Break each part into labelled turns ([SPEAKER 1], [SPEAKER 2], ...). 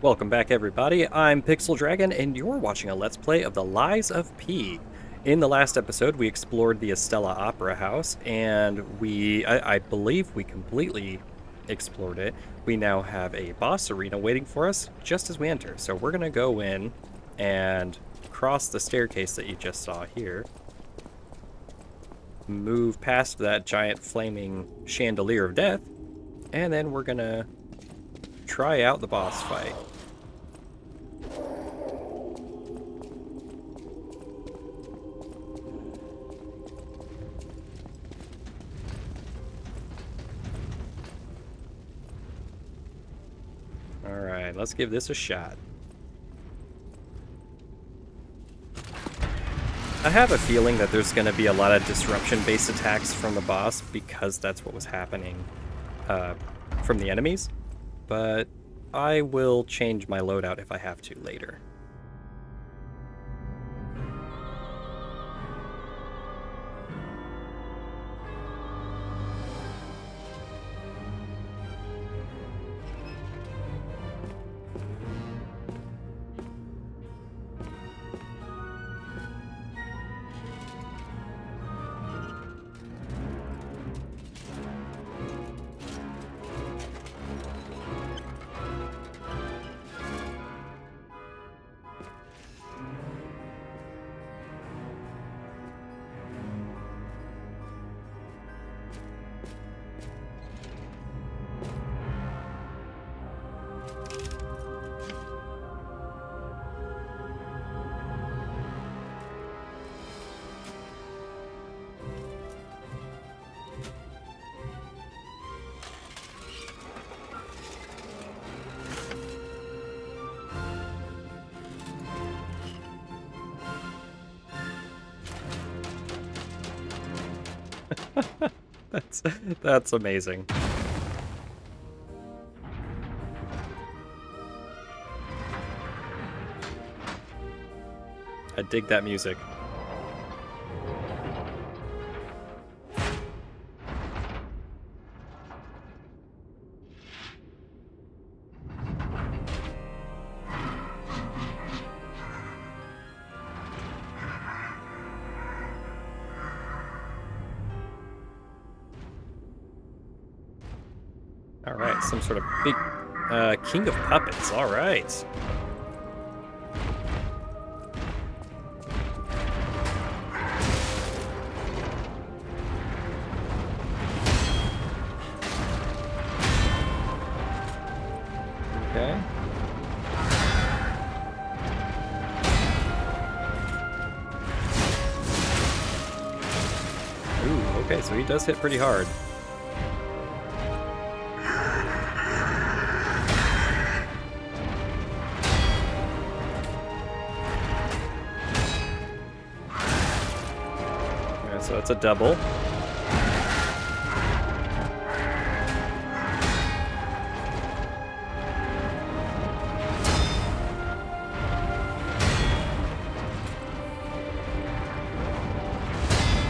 [SPEAKER 1] Welcome back, everybody. I'm Pixel Dragon, and you're watching a Let's Play of The Lies of P. In the last episode, we explored the Estella Opera House, and I believe we completely explored it. We now have a boss arena waiting for us just as we enter. So we're going to go in and cross the staircase that you just saw here. Move past that giant flaming chandelier of death, and then we're going to try out the boss fight. Alright, let's give this a shot. I have a feeling that there's going to be a lot of disruption-based attacks from the boss because that's what was happening from the enemies. But I will change my loadout if I have to later. That's amazing. I dig that music. Alright, some sort of big king of puppets. Alright. Okay. Ooh, okay, so he does hit pretty hard. So that's a double.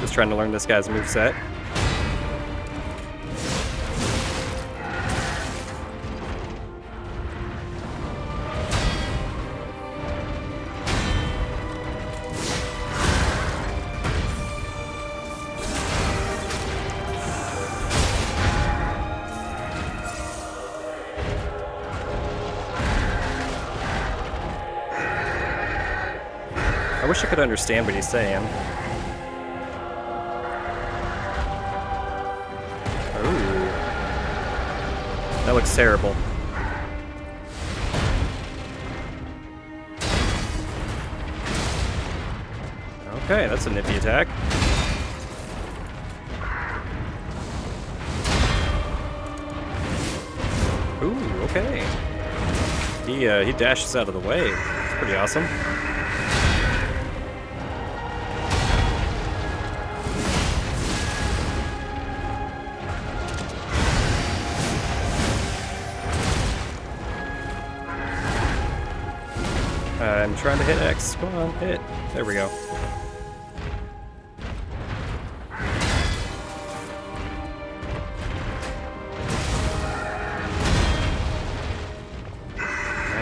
[SPEAKER 1] Just trying to learn this guy's moveset. I wish I could understand what he's saying. Ooh. That looks terrible. Okay, that's a nifty attack. Ooh, okay. He dashes out of the way. It's pretty awesome. I'm trying to hit X. Come on, hit. There we go.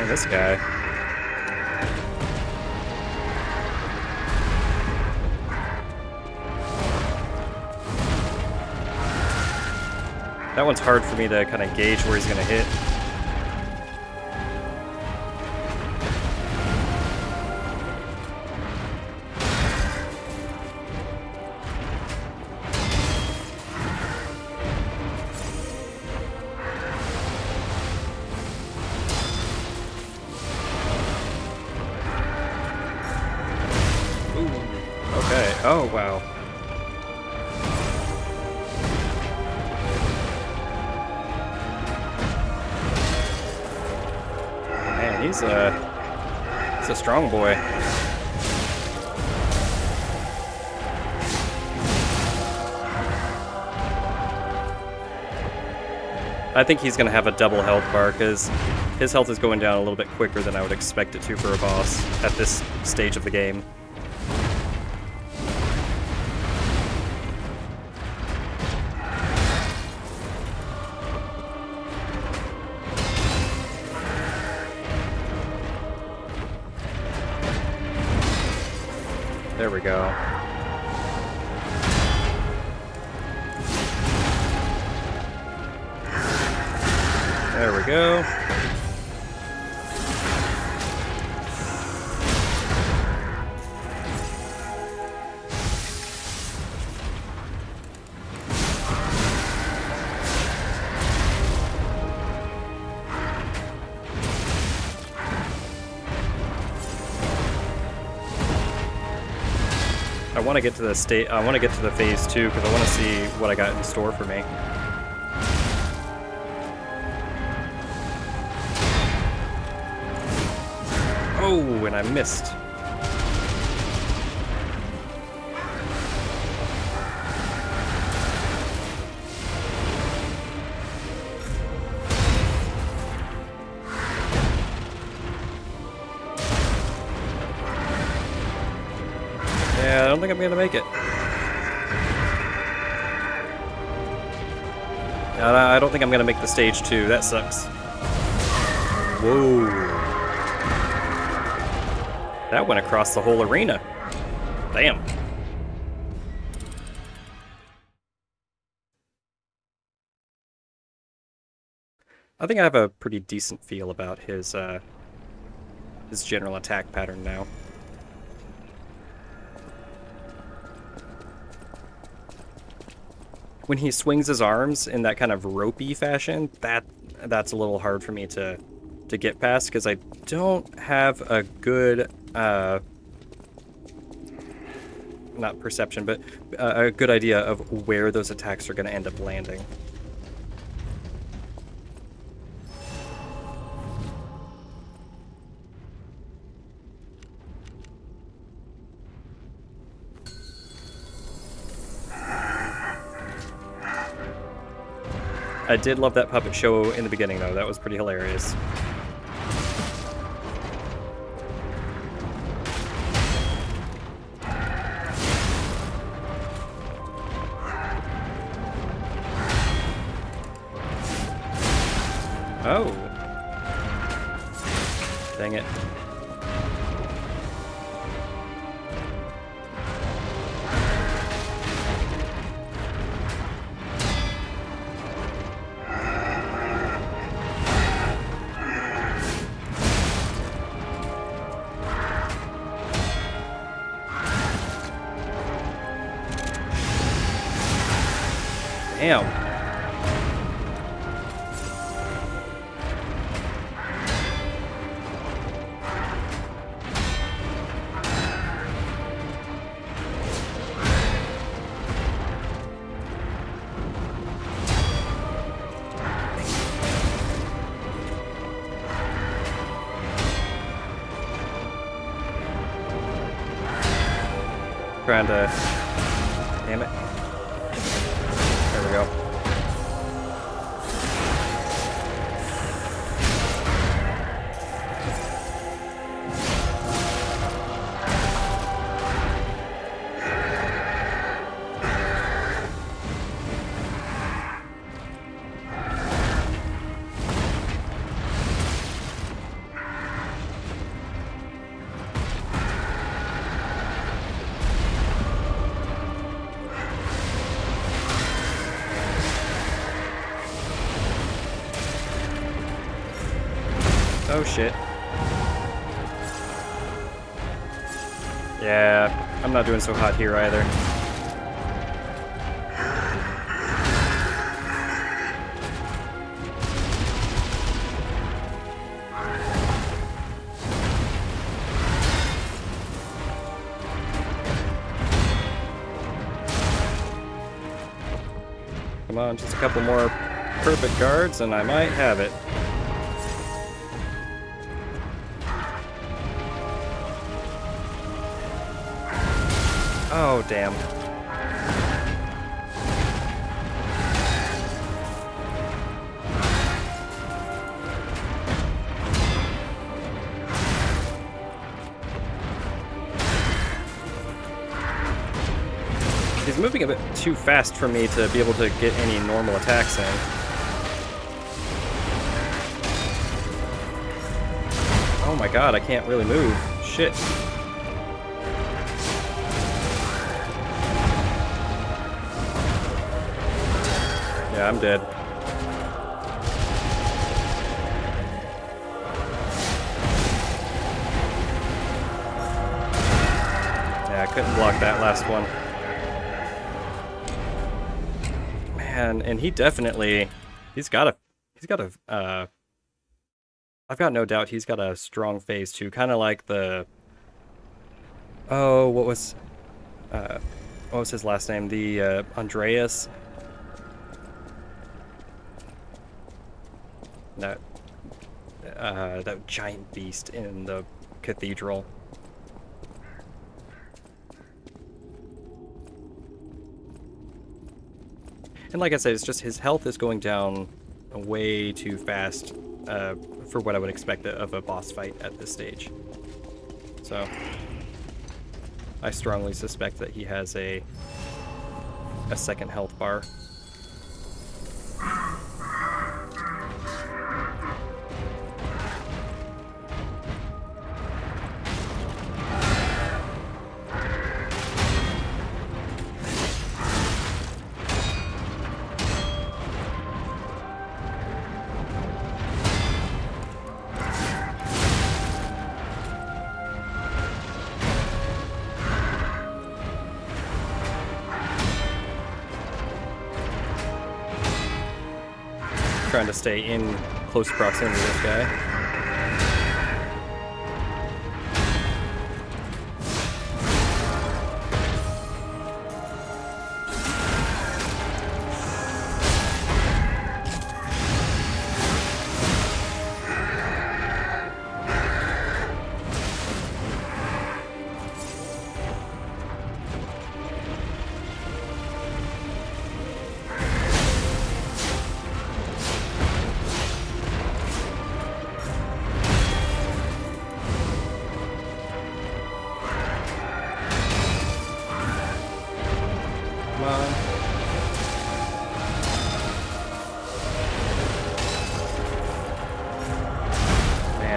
[SPEAKER 1] And this guy. That one's hard for me to kind of gauge where he's going to hit. Ooh, okay. Oh, wow. He's a strong boy. I think he's going to have a double health bar because his health is going down a little bit quicker than I would expect it to for a boss at this stage of the game. There we go. There we go. I want to get to the state. I want to get to the phase 2 because I want to see what I got in store for me. Oh, and I missed. Yeah, I don't think I'm gonna make it. I don't think I'm gonna make the stage 2. That sucks. Whoa. That went across the whole arena. Damn. I think I have a pretty decent feel about his general attack pattern now. When he swings his arms in that kind of ropey fashion, that's a little hard for me to get past because I don't have a good not perception, but a good idea of where those attacks are going to end up landing. I did love that puppet show in the beginning, though. That was pretty hilarious. Oh. Dang it. Damn. Trying to... Damn it. There we go. Oh shit. Yeah, I'm not doing so hot here either. Come on, just a couple more perfect guards and I might have it. Oh, damn. He's moving a bit too fast for me to be able to get any normal attacks in. Oh my god, I can't really move. Shit. Yeah, I'm dead. Yeah, I couldn't block that last one. Man, and he definitely, he's got a, I've got no doubt he's got a strong phase too, kind of like the, oh, what was his last name? The, Andreas. That giant beast in the cathedral. And like I said, it's just his health is going down way too fast for what I would expect of a boss fight at this stage. So I strongly suspect that he has a second health bar. Trying to stay in close proximity to this guy.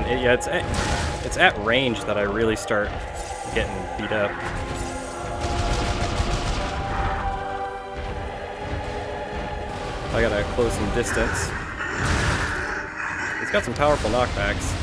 [SPEAKER 1] Yeah, it's at range that I really start getting beat up. I gotta close some distance. He's got some powerful knockbacks.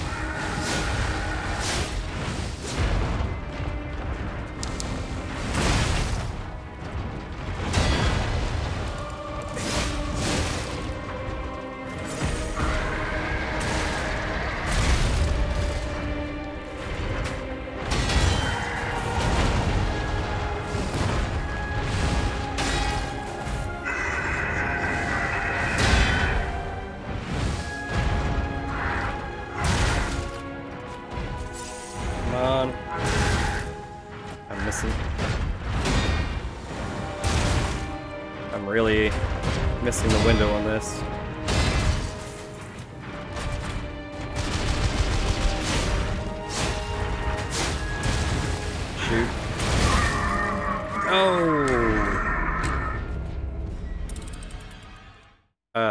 [SPEAKER 1] I'm really missing the window on this. Shoot. Oh!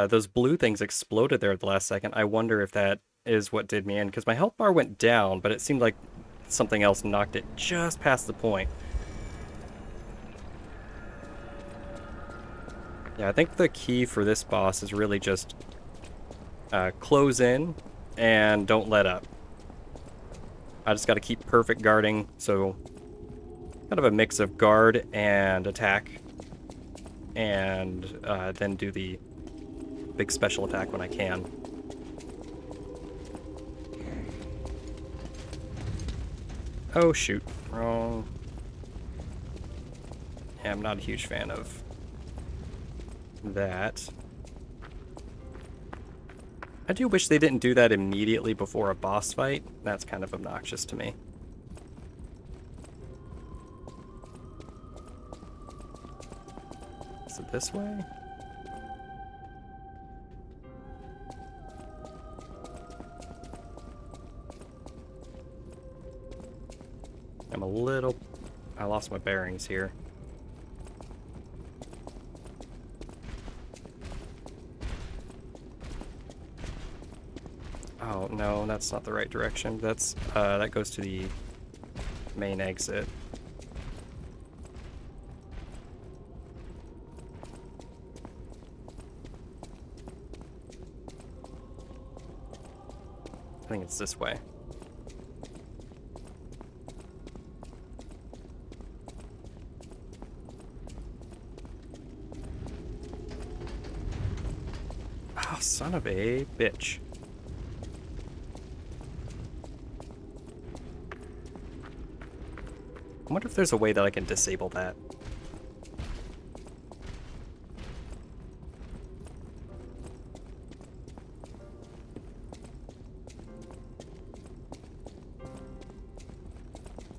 [SPEAKER 1] Those blue things exploded there at the last second. I wonder if that is what did me in, because my health bar went down, but it seemed like something else knocked it just past the point. Yeah, I think the key for this boss is really just close in and don't let up. I just got to keep perfect guarding, so kind of a mix of guard and attack, and then do the big special attack when I can. Oh shoot, wrong. Yeah, I'm not a huge fan of that. I do wish they didn't do that immediately before a boss fight. That's kind of obnoxious to me. Is it this way? I'm a little... I lost my bearings here. Oh, no, that's not the right direction. That's, that goes to the main exit. I think it's this way. Oh, son of a bitch. I wonder if there's a way that I can disable that.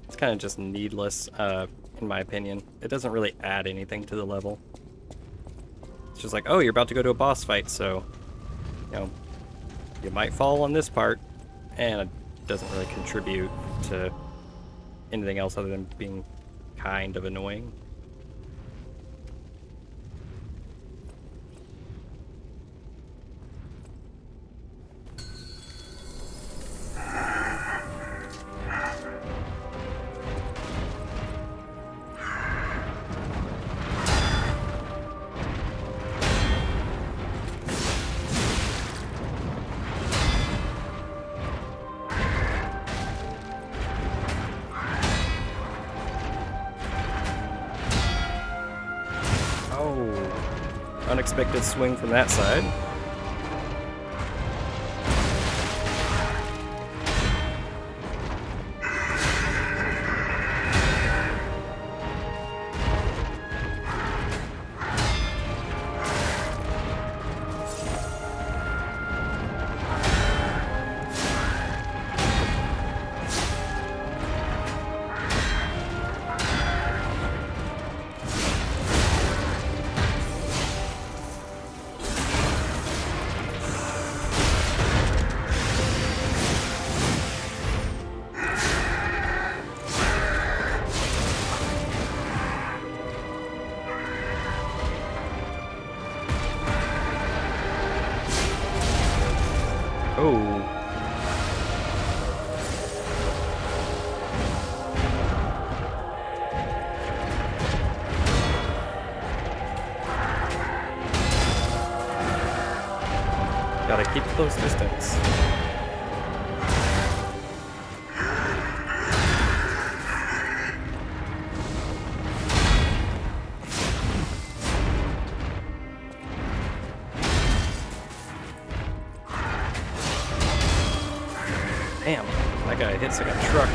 [SPEAKER 1] It's kind of just needless, in my opinion. It doesn't really add anything to the level. It's just like, oh, you're about to go to a boss fight, so, you know, you might fall on this part, and it doesn't really contribute to anything else other than being kind of annoying. Unexpected swing from that side. Oh. Gotta keep close distance. Damn, that guy hits like a truck.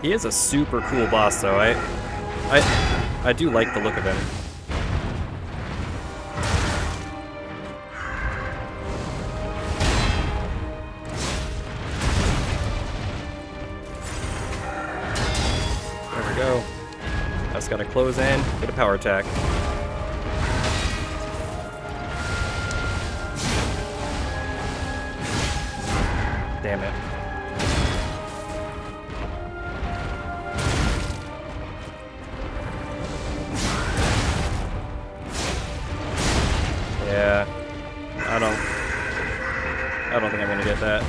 [SPEAKER 1] He is a super cool boss, though. I do like the look of him. There we go. Just gotta close in, get a power attack. Damn it. Yeah, I don't I don't think I'm gonna get that.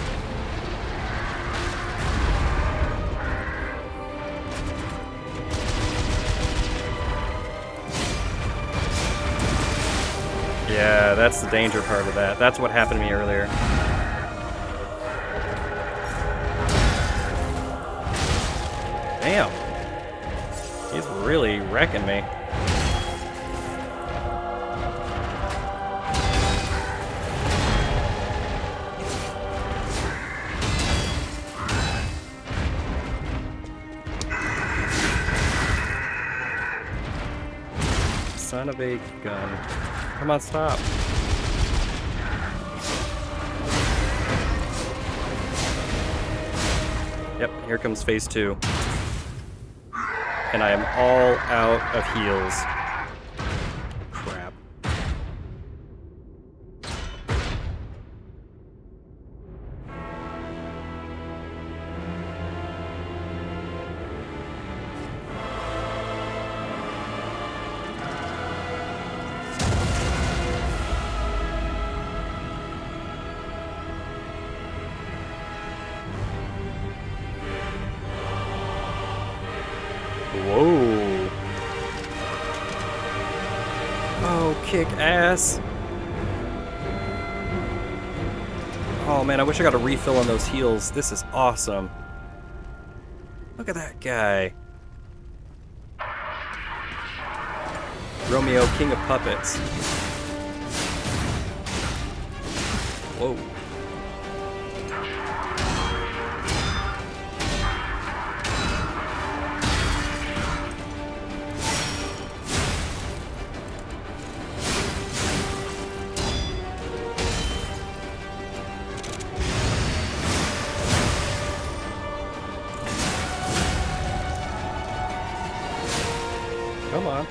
[SPEAKER 1] Yeah, that's the danger part of that. That's what happened to me earlier. Damn. He's really wrecking me. Son of a gun. Come on, stop. Yep, here comes phase 2. And I am all out of heals. Crap. Whoa. Oh, kick ass. Oh man, I wish I got a refill on those heals. This is awesome. Look at that guy. Romeo, King of Puppets. Whoa. Come on.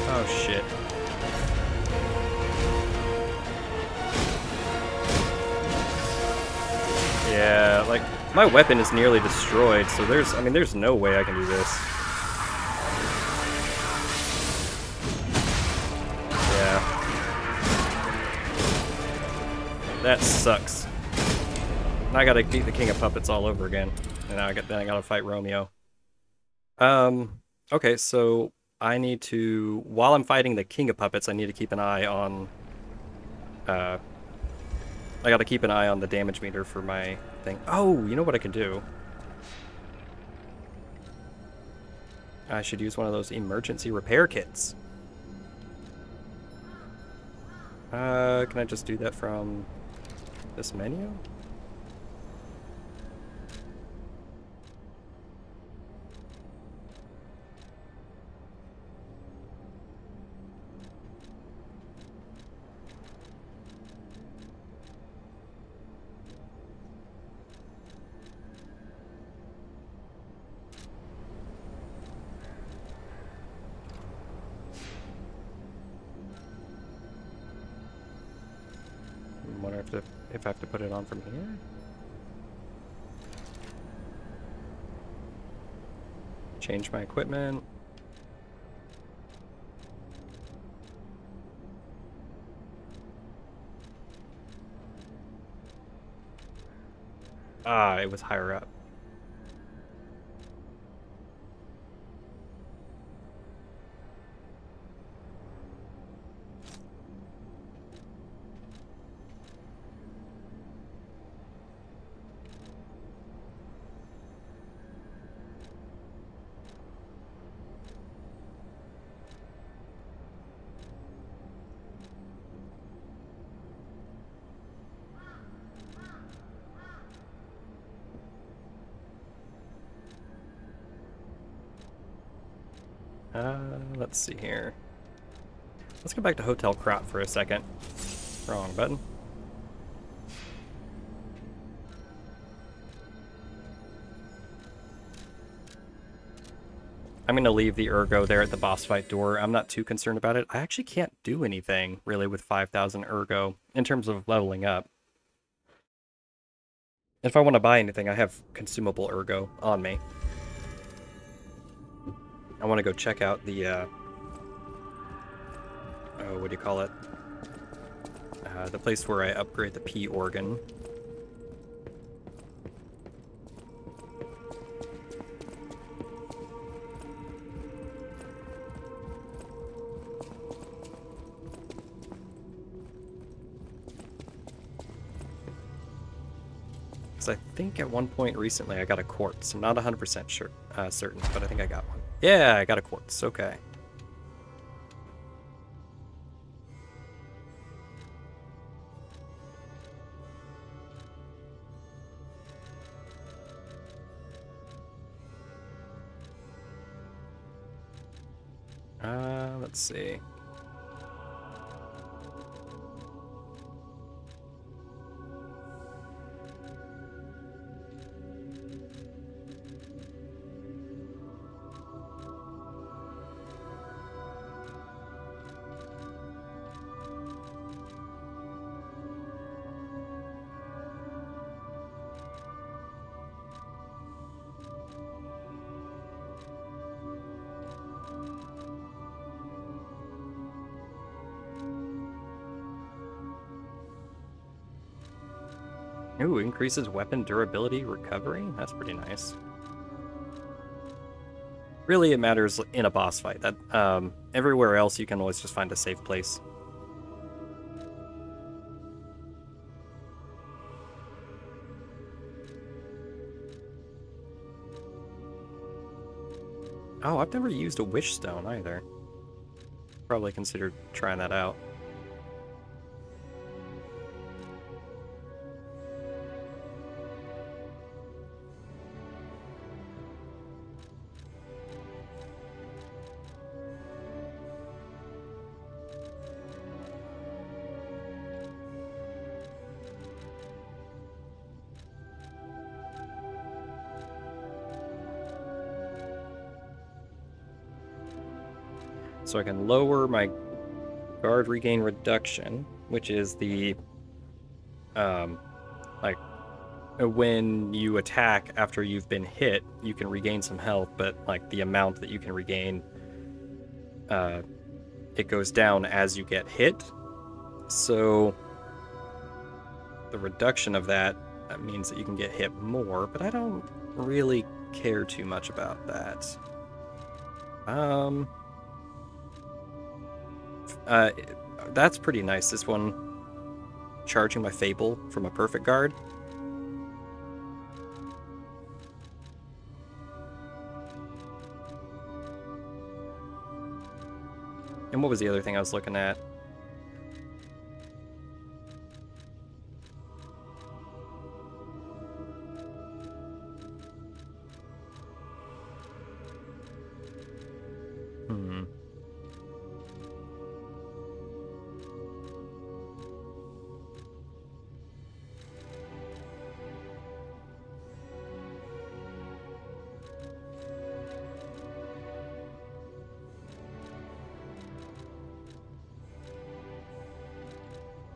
[SPEAKER 1] Oh shit. Yeah, like, my weapon is nearly destroyed, so there's no way I can do this. Yeah. That sucks. Now I gotta beat the King of Puppets all over again. And now I gotta fight Romeo. Okay, so I need to, while I'm fighting the King of Puppets, I need to keep an eye on, I gotta keep an eye on the damage meter for my thing. Oh, you know what I can do? I should use one of those emergency repair kits. Can I just do that from this menu? I wonder if I have to put it on from here. Change my equipment. Ah, it was higher up. Let's see here. Let's go back to Hotel Crop for a second. Wrong button. I'm going to leave the Ergo there at the boss fight door. I'm not too concerned about it. I actually can't do anything, really, with 5,000 Ergo in terms of leveling up. If I want to buy anything, I have consumable Ergo on me. I want to go check out the, oh, what do you call it? The place where I upgrade the P organ. Because I think at one point recently I got a quartz. I'm not 100% sure, certain, but I think I got one. Yeah, I got a quartz. Okay. Let's see. Ooh, increases weapon durability recovery? That's pretty nice. Really, it matters in a boss fight. That everywhere else, you can always just find a safe place. Oh, I've never used a wish stone either. Probably considered trying that out. So I can lower my guard regain reduction, which is the, like, when you attack after you've been hit, you can regain some health, but, like, the amount that you can regain, it goes down as you get hit. So the reduction of that means that you can get hit more, but I don't really care too much about that. That's pretty nice, this one. Charging my Fable from a perfect guard. And what was the other thing I was looking at?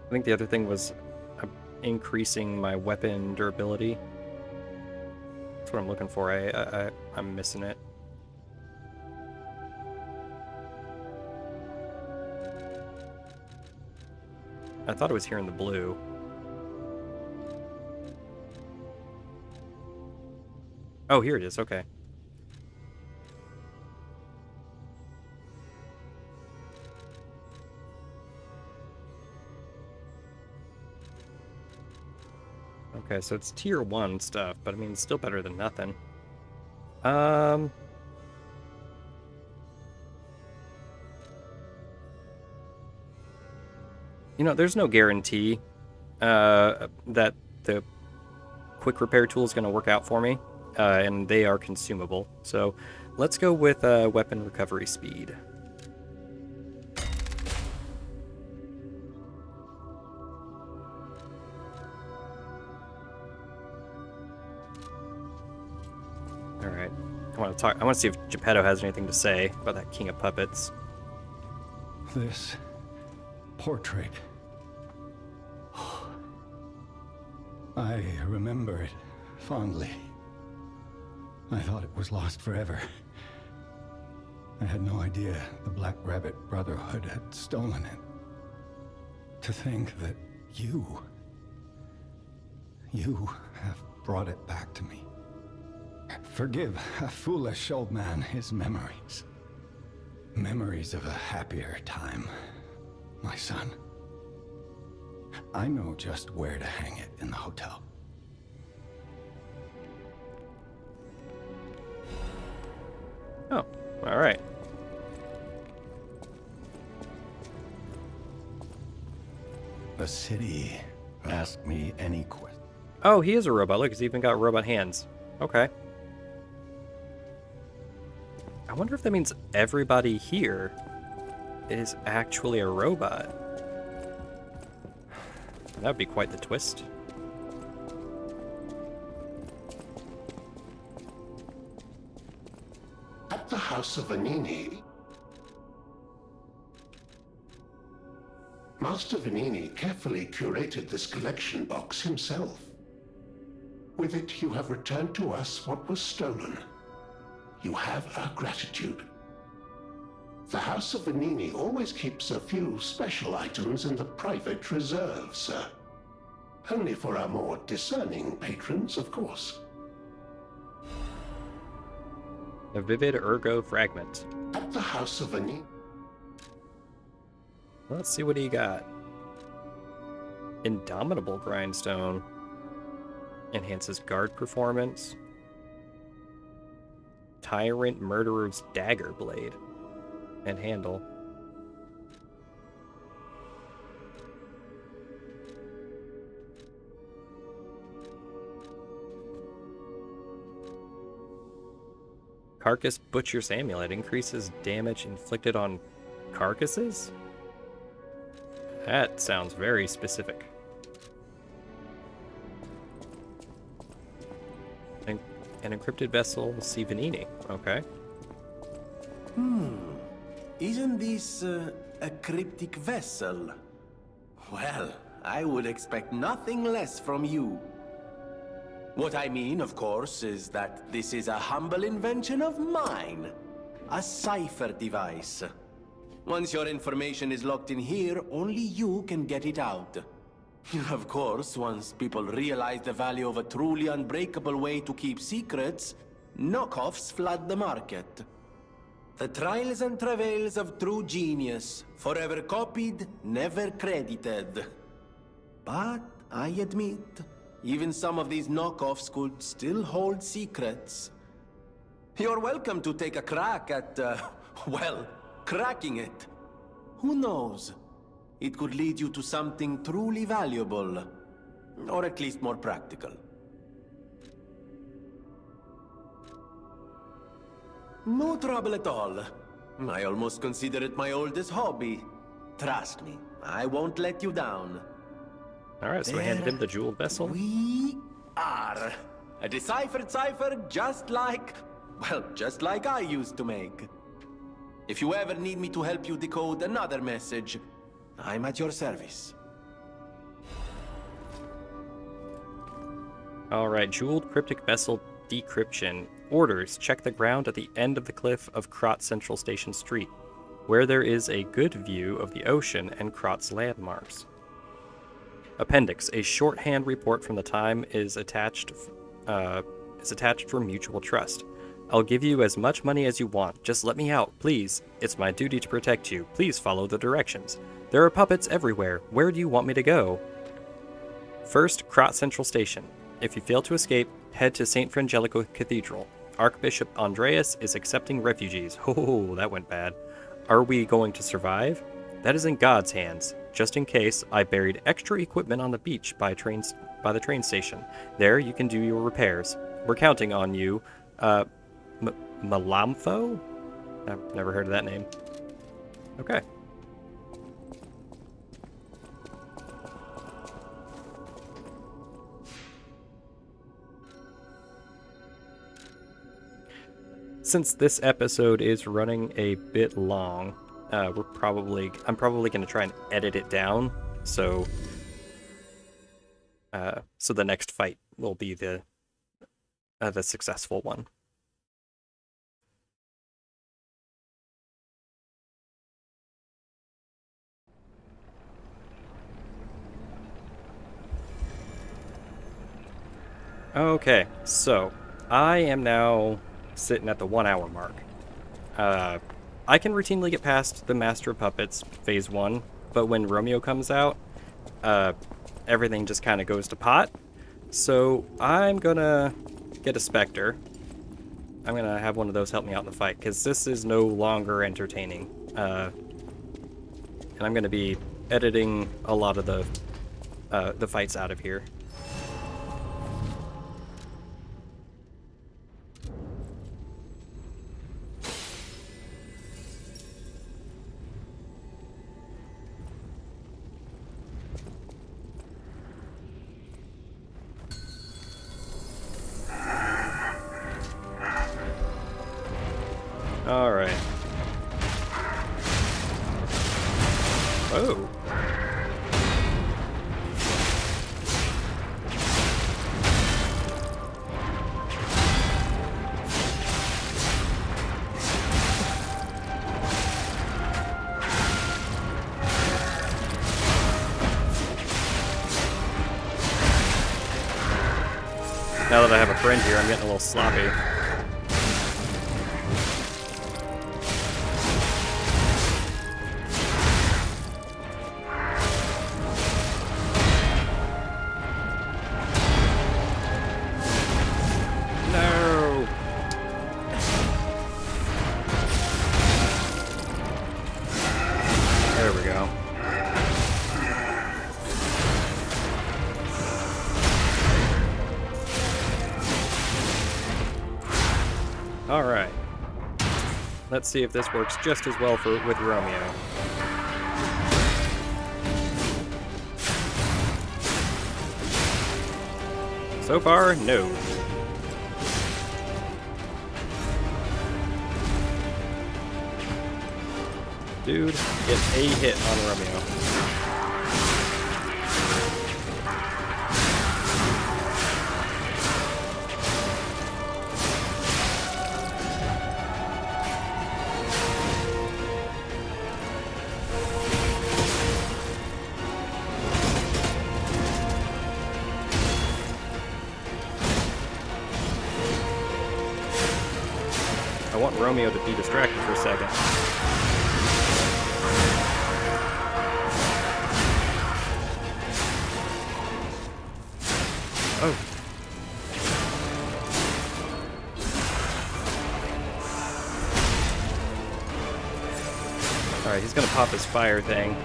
[SPEAKER 1] I think the other thing was increasing my weapon durability. That's what I'm looking for. I'm missing it. I thought it was here in the blue. Oh, here it is. Okay. Okay, so it's tier 1 stuff, but I mean, it's still better than nothing. You know, there's no guarantee that the quick repair tool is going to work out for me, and they are consumable. So let's go with weapon recovery speed. Alright. I want to see if Geppetto has anything to say about that King of Puppets.
[SPEAKER 2] This portrait. I remember it fondly. I thought it was lost forever. I had no idea the Black Rabbit Brotherhood had stolen it. To think that you have brought it back to me. Forgive a foolish old man his memories. Memories of a happier time, my son. I know just where to hang it in the hotel.
[SPEAKER 1] Oh, all right.
[SPEAKER 2] The city asked me any question.
[SPEAKER 1] Oh, he is a robot. Look, he's even got robot hands. Okay. I wonder if that means everybody here is actually a robot. That would be quite the twist.
[SPEAKER 3] At the House of Vanini, Master Vanini carefully curated this collection box himself. With it, you have returned to us what was stolen. You have our gratitude. The House of Vanini always keeps a few special items in the private reserve, sir. Only for our more discerning patrons, of course.
[SPEAKER 1] A vivid ergo fragment.
[SPEAKER 3] At the House of Vanini.
[SPEAKER 1] Let's see what he got. Indomitable grindstone. Enhances guard performance. Tyrant Murderer's dagger blade. And handle. Carcass Butcher's Amulet increases damage inflicted on carcasses? That sounds very specific. An encrypted vessel, C. Vanini. Okay.
[SPEAKER 4] Isn't this a cryptic vessel? Well, I would expect nothing less from you. What I mean, of course, is that this is a humble invention of mine. A cipher device. Once your information is locked in here, only you can get it out. Of course, once people realize the value of a truly unbreakable way to keep secrets, knockoffs flood the market. The trials and travails of true genius, forever copied, never credited. But I admit, even some of these knockoffs could still hold secrets. You're welcome to take a crack at, well, cracking it. Who knows? It could lead you to something truly valuable. Or at least more practical. No trouble at all. I almost consider it my oldest hobby. Trust me, I won't let you down.
[SPEAKER 1] Alright, so we handed him the jeweled vessel.
[SPEAKER 4] We are. A deciphered cipher just like... well, just like I used to make. If you ever need me to help you decode another message, I'm at your service.
[SPEAKER 1] Alright, jeweled cryptic vessel decryption. Orders: check the ground at the end of the cliff of Krot Central Station Street, where there is a good view of the ocean and Krot's landmarks. Appendix: a shorthand report from the time is attached for mutual trust. I'll give you as much money as you want. Just let me out, please. It's my duty to protect you. Please follow the directions. There are puppets everywhere. Where do you want me to go? First, Krot Central Station. If you fail to escape, head to St. Frangelico Cathedral. Archbishop Andreas is accepting refugees. Oh, that went bad. Are we going to survive? That is in God's hands. Just in case, I buried extra equipment on the beach by the train station. There, you can do your repairs. We're counting on you. Malamfo? I've never heard of that name. Okay. Since this episode is running a bit long, I'm probably going to try and edit it down, so the next fight will be the successful one. Okay, so I am now sitting at the 1 hour mark. I can routinely get past the Master of Puppets phase 1, but when Romeo comes out, everything just kind of goes to pot. So I'm gonna get a Spectre. I'm gonna have one of those help me out in the fight, because this is no longer entertaining. And I'm gonna be editing a lot of the fights out of here. All right. Oh. Now that I have a friend here, I'm getting a little sloppy. No! There we go. All right. Let's see if this works just as well with Romeo. So far, no. Dude, get a hit on Romeo. I want Romeo to be distracted for a second. Oh. Alright, he's gonna pop his fire thing.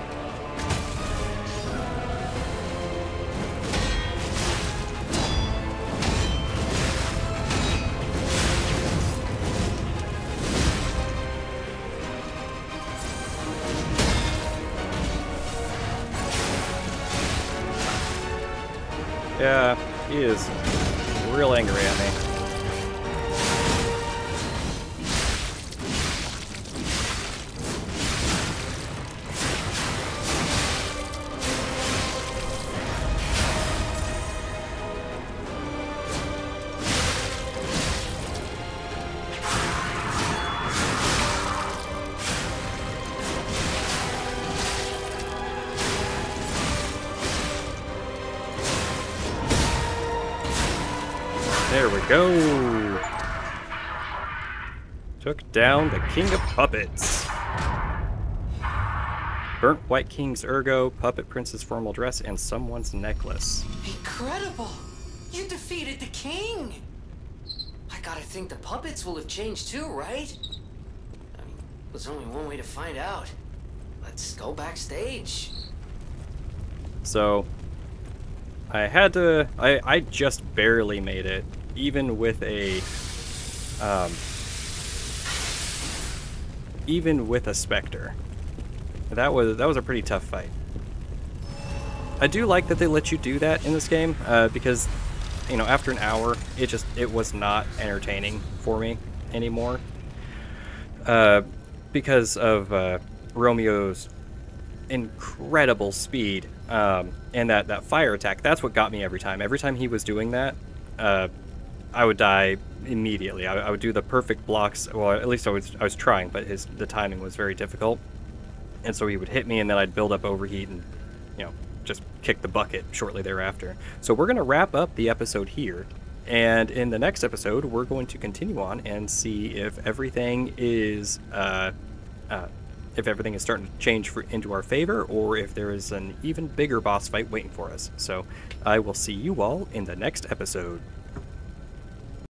[SPEAKER 1] Yeah, he is real angry at me. There we go. Took down the King of Puppets. Burnt White King's Ergo, Puppet Prince's formal dress, and someone's necklace.
[SPEAKER 5] Incredible! You defeated the king! I gotta think the puppets will have changed too, right? I mean, there's only one way to find out. Let's go backstage.
[SPEAKER 1] So, I just barely made it, even with a Spectre. That was a pretty tough fight. I do like that they let you do that in this game, because, you know, after an hour, it was not entertaining for me anymore. Because of Romeo's incredible speed, and that fire attack. That's what got me every time. Every time he was doing that, I would die immediately. I would do the perfect blocks. Well, at least I was trying, but the timing was very difficult. And so he would hit me, and then I'd build up overheat and, you know, just kick the bucket shortly thereafter. So we're going to wrap up the episode here, And in the next episode, we're going to continue on and see if everything is starting to change into our favor, or if there is an even bigger boss fight waiting for us. So I will see you all in the next episode.